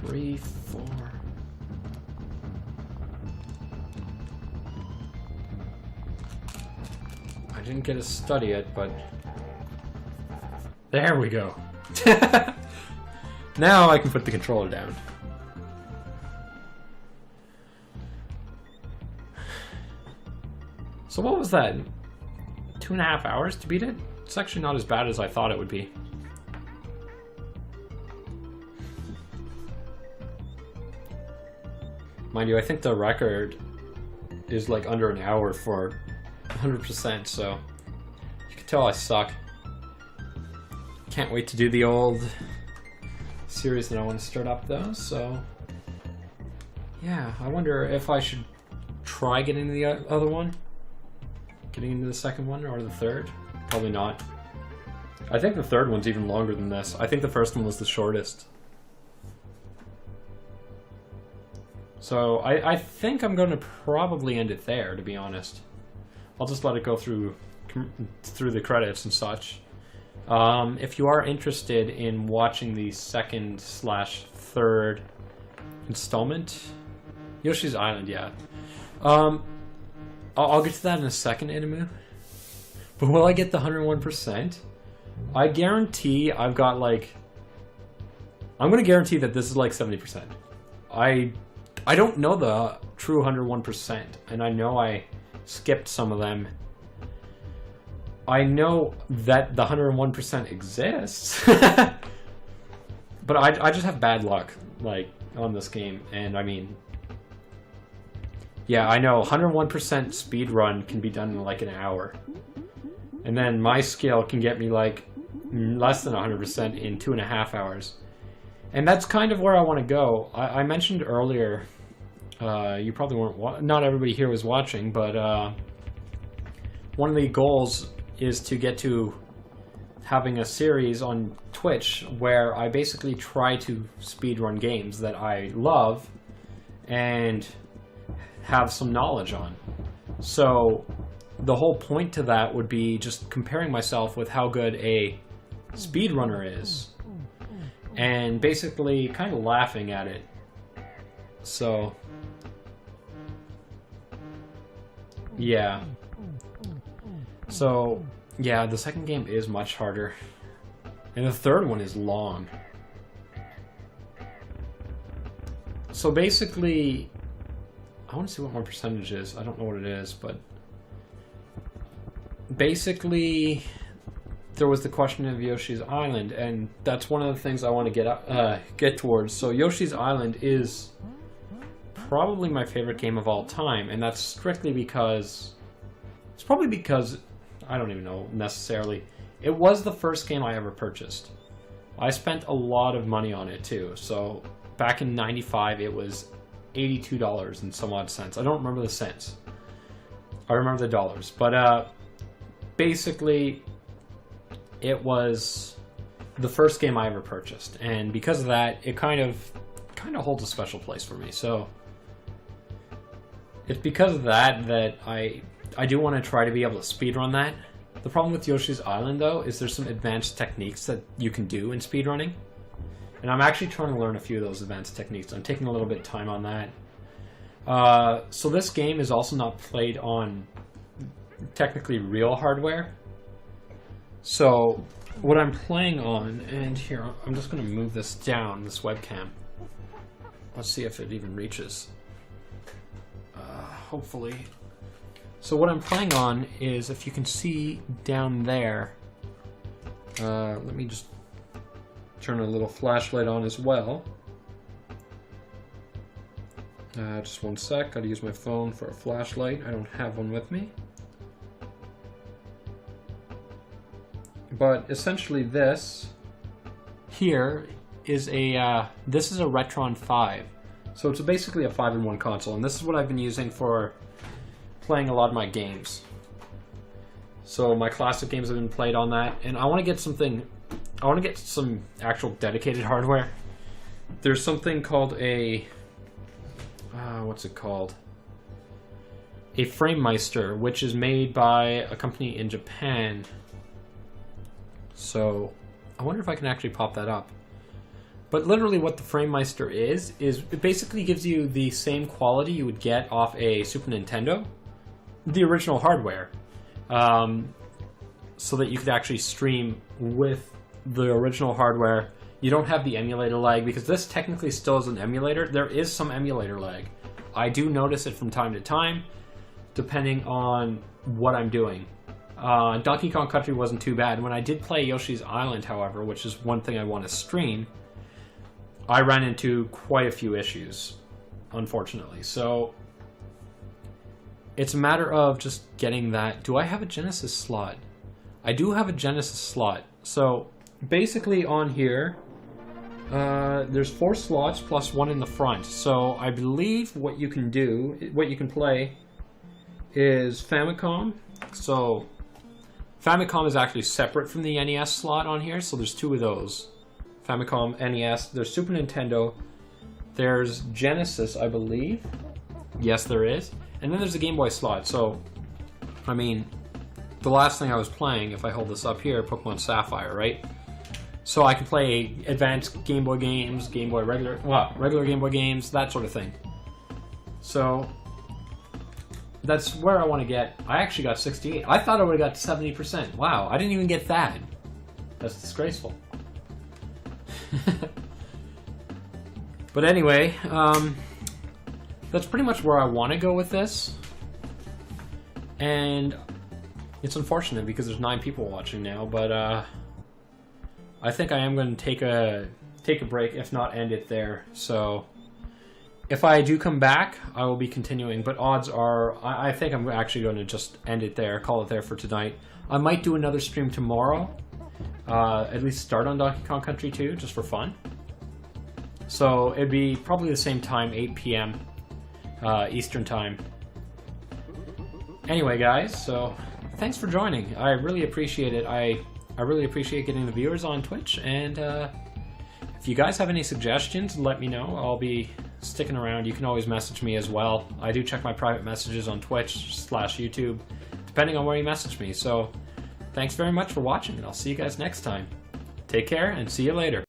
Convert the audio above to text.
3, 4. I didn't get to study it, but there we go. Now I can put the controller down. So what was that? 2.5 hours to beat it? It's actually not as bad as I thought it would be. Mind you, I think the record is like under an hour for 100%, so you can tell I suck. Can't wait to do the old series that I want to start up though, so yeah, I wonder if I should try getting the other one? Getting into the second one or the third? Probably not. I think the third one's even longer than this. I think the first one was the shortest. So I think I'm going to probably end it there, to be honest. I'll just let it go through the credits and such. If you are interested in watching the second/third installment, Yoshi's Island, yeah. I'll get to that in a second, Inimu. But will I get the 101%? I guarantee I've got like... I'm going to guarantee that this is like 70%. I don't know the true 101%, and I know I skipped some of them. I know that the 101% exists, but I just have bad luck, like, on this game, and I mean... Yeah, I know, 101% speed run can be done in like an hour. And then my skill can get me like less than 100% in 2.5 hours. And that's kind of where I want to go. I mentioned earlier, you probably weren't, not everybody here was watching, but one of the goals is to get to having a series on Twitch where I basically try to speedrun games that I love and have some knowledge on. So the whole point to that would be just comparing myself with how good a speedrunner is and basically kind of laughing at it. So yeah. So yeah, the second game is much harder. And the third one is long. So basically, I want to see what my percentage is. I don't know what it is, but basically, there was the question of Yoshi's Island, and that's one of the things I want to get towards. So Yoshi's Island is probably my favorite game of all time, and that's strictly because... It's probably because, I don't even know necessarily, it was the first game I ever purchased. I spent a lot of money on it too, so back in '95 it was $82 and some odd cents. I don't remember the cents. I remember the dollars. But basically, it was the first game I ever purchased, and because of that, it kind of holds a special place for me. So it's because of that that I do want to try to be able to speedrun that. The problem with Yoshi's Island, though, is there's some advanced techniques that you can do in speedrunning. And I'm actually trying to learn a few of those advanced techniques. I'm taking a little bit of time on that. So this game is also not played on technically real hardware. So what I'm playing on, and here, I'm just going to move this down, this webcam. Let's see if it even reaches. Hopefully. So what I'm playing on is, if you can see down there, let me just turn a little flashlight on as well. Just one sec, gotta use my phone for a flashlight. I don't have one with me. But essentially this here is this is a Retron5. So it's basically a 5-in-1 console, and this is what I've been using for playing a lot of my games. So my classic games have been played on that, and I want to get some actual dedicated hardware. There's something called a what's it called? A FrameMeister, which is made by a company in Japan. So I wonder if I can actually pop that up. But literally what the FrameMeister is it basically gives you the same quality you would get off a Super Nintendo, the original hardware, so that you could actually stream with the original hardware. You don't have the emulator lag, because this technically still is an emulator. There is some emulator lag. I do notice it from time to time, depending on what I'm doing. Donkey Kong Country wasn't too bad. When I did play Yoshi's Island, however, which is one thing I want to stream, I ran into quite a few issues, unfortunately. So it's a matter of just getting that. Do I have a Genesis slot? I do have a Genesis slot. So basically on here, there's 4 slots plus 1 in the front. So I believe what you can do, what you can play, is Famicom. So Famicom is actually separate from the NES slot on here, so there's 2 of those. Famicom, NES, there's Super Nintendo, there's Genesis, I believe. Yes, there is. And then there's the Game Boy slot. So, I mean, the last thing I was playing, if I hold this up here, Pokemon Sapphire, right? So I can play advanced Game Boy games, Game Boy regular Game Boy games, that sort of thing. So that's where I want to get. I actually got 68. I thought I would have got 70%. Wow, I didn't even get that. That's disgraceful. But anyway, that's pretty much where I want to go with this. And it's unfortunate because there's 9 people watching now, but I think I am going to take a break, if not end it there. So if I do come back, I will be continuing, but odds are I think I'm actually going to just end it there, call it there for tonight. I might do another stream tomorrow, at least start on Donkey Kong Country 2, just for fun. So it'd be probably the same time, 8 p.m. Eastern Time. Anyway, guys, so thanks for joining. I really appreciate it. I really appreciate getting the viewers on Twitch, and if you guys have any suggestions, let me know. I'll be sticking around. You can always message me as well. I do check my private messages on Twitch/YouTube, depending on where you message me. So thanks very much for watching, and I'll see you guys next time. Take care, and see you later.